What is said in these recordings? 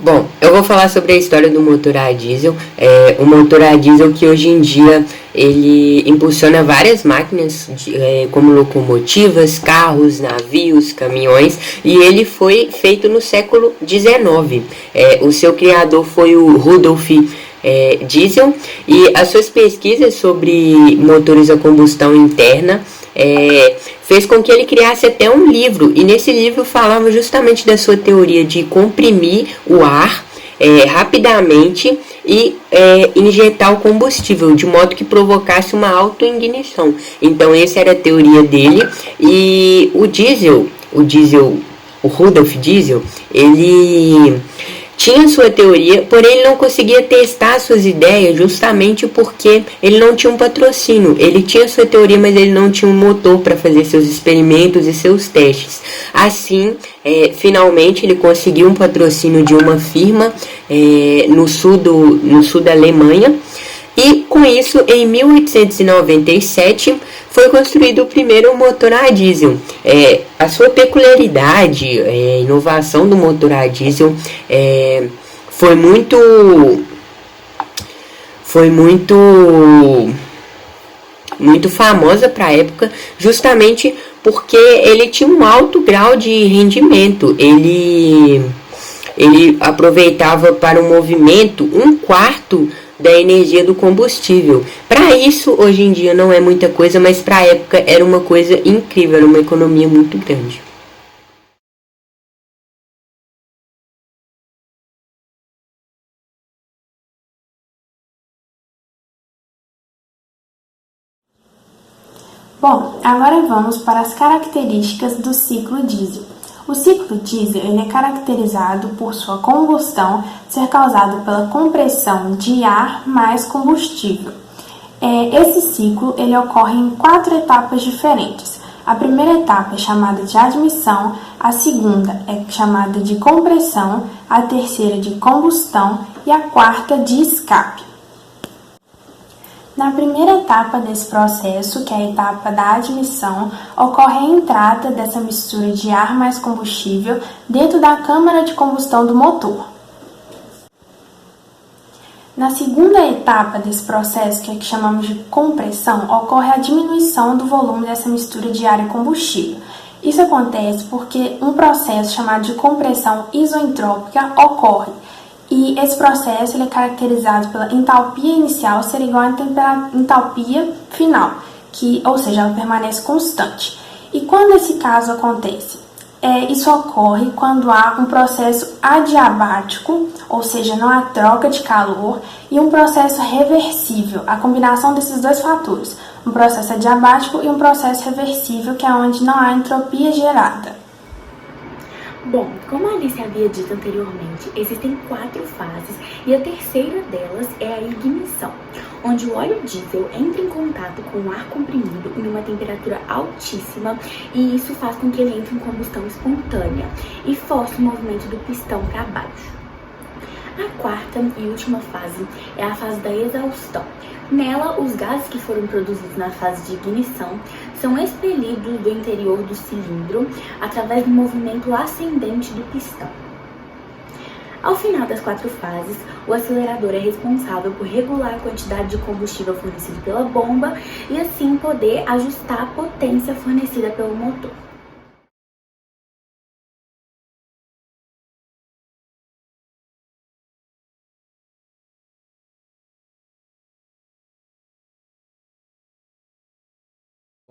Bom, eu vou falar sobre a história do motor a diesel. O motor a diesel que hoje em dia ele impulsiona várias máquinas, como locomotivas, carros, navios, caminhões, e ele foi feito no século XIX. O seu criador foi o Rudolf Diesel, e as suas pesquisas sobre motores a combustão interna fez com que ele criasse até um livro, e nesse livro falava justamente da sua teoria de comprimir o ar rapidamente e injetar o combustível, de modo que provocasse uma autoignição. Então essa era a teoria dele, e o Rudolf Diesel, ele tinha sua teoria, porém ele não conseguia testar suas ideias justamente porque ele não tinha um patrocínio. Ele tinha sua teoria, mas ele não tinha um motor para fazer seus experimentos e seus testes. Assim, finalmente ele conseguiu um patrocínio de uma firma no sul da Alemanha. E com isso, em 1897, foi construído o primeiro motor a diesel. A sua peculiaridade, a inovação do motor a diesel foi muito famosa para a época, justamente porque ele tinha um alto grau de rendimento. Ele aproveitava para o movimento 1/4 da energia do combustível. Para isso, hoje em dia não é muita coisa, mas para a época era uma coisa incrível, era uma economia muito grande. Bom, agora vamos para as características do ciclo diesel. O ciclo diesel ele é caracterizado por sua combustão ser causada pela compressão de ar mais combustível. Esse ciclo ele ocorre em 4 etapas diferentes. A primeira etapa é chamada de admissão, a segunda é chamada de compressão, a terceira de combustão e a quarta de escape. Na primeira etapa desse processo, que é a etapa da admissão, ocorre a entrada dessa mistura de ar mais combustível dentro da câmara de combustão do motor. Na segunda etapa desse processo, que é que chamamos de compressão, ocorre a diminuição do volume dessa mistura de ar e combustível. Isso acontece porque um processo chamado de compressão isoentrópica ocorre. E esse processo ele é caracterizado pela entalpia inicial ser igual à entalpia final, ou seja, ela permanece constante. E quando esse caso acontece? Isso ocorre quando há um processo adiabático, ou seja, não há troca de calor, e um processo reversível, a combinação desses dois fatores, um processo adiabático e um processo reversível, que é onde não há entropia gerada. Bom, como a Alice havia dito anteriormente, existem 4 fases e a terceira delas é a ignição, onde o óleo diesel entra em contato com o ar comprimido em uma temperatura altíssima e isso faz com que ele entre em combustão espontânea e force o movimento do pistão para baixo. A quarta e última fase é a fase da exaustão. Nela, os gases que foram produzidos na fase de ignição são expelidos do interior do cilindro através do movimento ascendente do pistão. Ao final das 4 fases, o acelerador é responsável por regular a quantidade de combustível fornecido pela bomba e assim poder ajustar a potência fornecida pelo motor.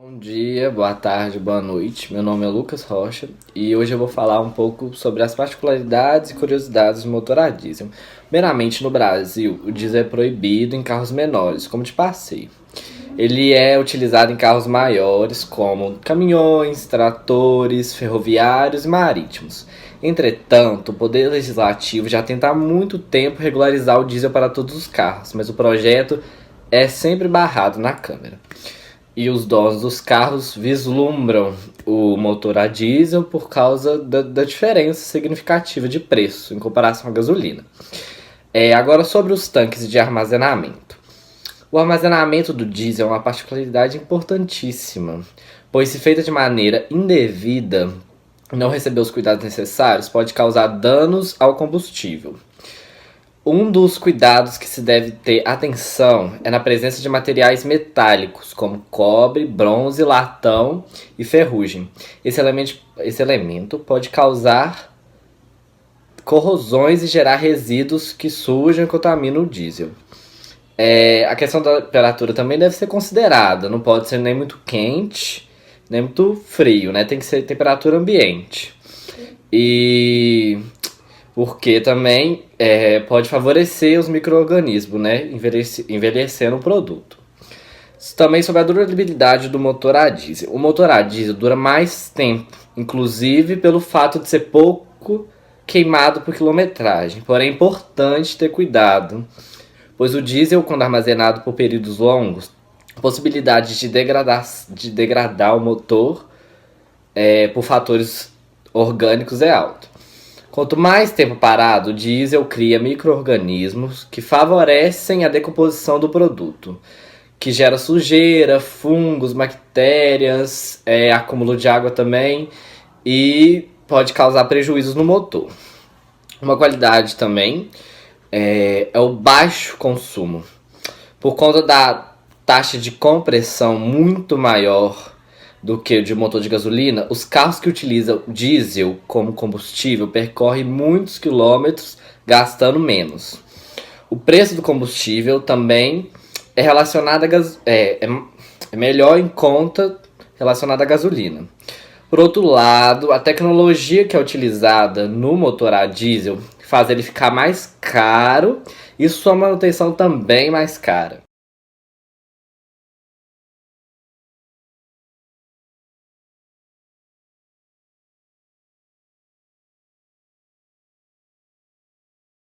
Bom dia, boa tarde, boa noite. Meu nome é Lucas Rocha e hoje eu vou falar um pouco sobre as particularidades e curiosidades do motor a diesel. Primeiramente, no Brasil, o diesel é proibido em carros menores, como de passeio. Ele é utilizado em carros maiores, como caminhões, tratores, ferroviários e marítimos. Entretanto, o Poder Legislativo já tenta há muito tempo regularizar o diesel para todos os carros, mas o projeto é sempre barrado na Câmara. E os donos dos carros vislumbram o motor a diesel por causa da diferença significativa de preço em comparação à gasolina. Agora sobre os tanques de armazenamento. O armazenamento do diesel é uma particularidade importantíssima, pois se feita de maneira indevida, não receber os cuidados necessários, pode causar danos ao combustível. Um dos cuidados que se deve ter atenção é na presença de materiais metálicos, como cobre, bronze, latão e ferrugem. Esse elemento pode causar corrosões e gerar resíduos que sujam e contaminam o diesel. A questão da temperatura também deve ser considerada. Não pode ser nem muito quente, nem muito frio, né? Tem que ser temperatura ambiente. E porque também pode favorecer os micro-organismos, né? Envelhecendo o produto. Também sobre a durabilidade do motor a diesel. O motor a diesel dura mais tempo, inclusive pelo fato de ser pouco queimado por quilometragem. Porém, é importante ter cuidado, pois o diesel, quando armazenado por períodos longos, a possibilidade de degradar o motor por fatores orgânicos é alta. Quanto mais tempo parado, o diesel cria micro-organismos que favorecem a decomposição do produto, que gera sujeira, fungos, bactérias, acúmulo de água também, e pode causar prejuízos no motor. Uma qualidade também é o baixo consumo. Por conta da taxa de compressão muito maior do que de motor de gasolina, os carros que utilizam diesel como combustível percorrem muitos quilômetros gastando menos. O preço do combustível também é relacionado é melhor em conta relacionado à gasolina. Por outro lado, a tecnologia que é utilizada no motor a diesel faz ele ficar mais caro e sua manutenção também mais cara.